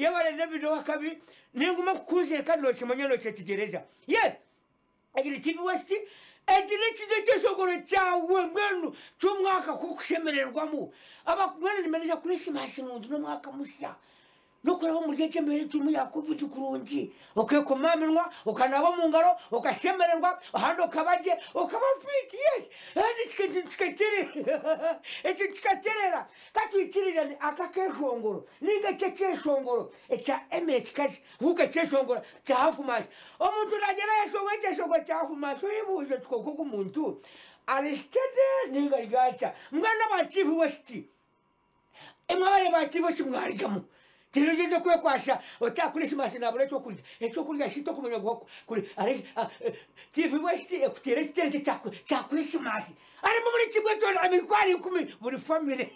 yabara na video wakabi ninguma kukuze kandi lokimanya lokitegereza yes agire TV West agire kide cyesogoro cyawe mwenu cyumwaka kukushemererwamo abakumwana nimeneje kuri simasi mu no mwaka mushya no kuraba mu gihe cyembere tumu yakuvuti kurungi okekomaminwa ukanaba mu ngaro ukashemererwa ahando kabaje ukabafiki yes kandi tikaterera katwikirirane akakeshongoro ninga cyeshongoro echa MH kazi huka cyeshongoro cya hafu mashi omuntu ragera yashongwe cya hafu mashi yibuje twoko umuntu Aristide ninga rigata mwana ba TV West emwabare ba TV West mwarigamo Kirigeze kwe kwasha otakuri simasi nabure cyo kurya shito kumenya kuri ari TV West ekutere kiteretse cyakuri simasi ari muri kimwe cyo amikwari kumi buri family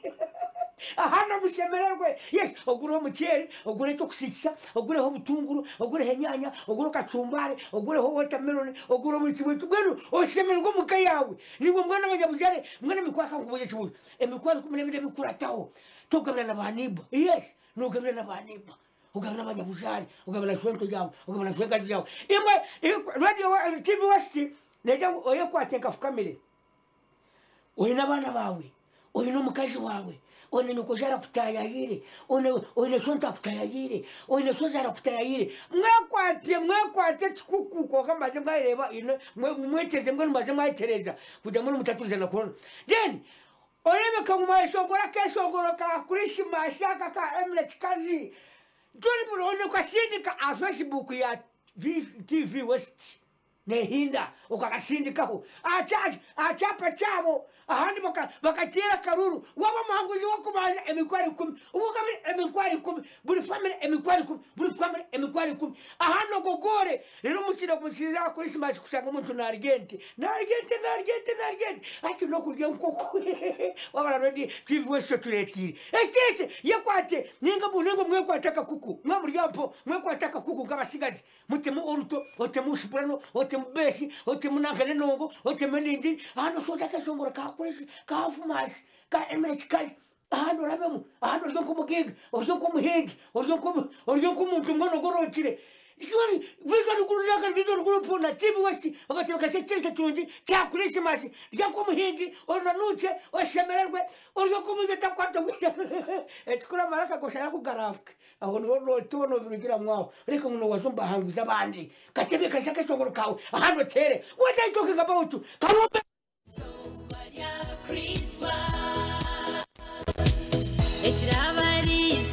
ahana mushemererwe yes ogure umuceri ogure cyo kusikisa ogure ho butunguru ogure henyanya ogure kacumbare ogure ho watermelon ogure muri kimwe cyo oshemererwe muka yawe nigo mwana bajabujare mwana mikwaka ngubuye cyo emikwari kumene bide bikurataho tugabana nabaniba yes nugabana nabaniba ugabana abanyabujari ugabana shwento yawe ugabana shwekazi yawe imwe radio TV West neja oye kwatenga fukamire oye nabana bawe oye no mukazi wawe one nukojara kutayayire one shonta kutayayire one shozara kutayayire mwakwate tikukuko kamaze mwireba ino mweteze mwe maze mwitereza kujya muri mutatuza na corona then orebe kamumayisho gora keshogoro ka Christmas ka Emirates kazi dole bulone kwa sindika a Facebook ya TV West nehinda ukakasindikaho achapa chabo ahandi bakatira karuru waba mahanguzi wakubaza emikwari 10 ubugabire emikwari 10 buri family emikwari 10 buri family emikwari 10 ahano gogore rero mukira kuziza kuri Christmas kusanga umuntu narigente ati no kurya nkoko wabara ready TV West turetire estete yakwate ninga bunengo mwe kwataka kuku mwe muri yapo mwe kwataka kuku kabasigazi mutemu oruto otemu soprano otembesi otemunangane nongo otemenindi hano soja kashongora ka kurisi ka fumasi ka MH hano rabemu hano ryo kumugega oryo kumuhegi oryo kumuntu ngono gorotire Iswari vizuri kurulaka vizuri kurupona TV West wakati wakasecheza tunji cha Christmas ya kumuhigi onanuche oshemererwe oryo kumubita kwato wita etkura maraka koshara kugarafka aho no tono birugira mwaho reka muno wazumba hanguza abandi katebe kashaka cyongoro kawe ahano tere what are you talking about karobe so Maria Christmas eshirabari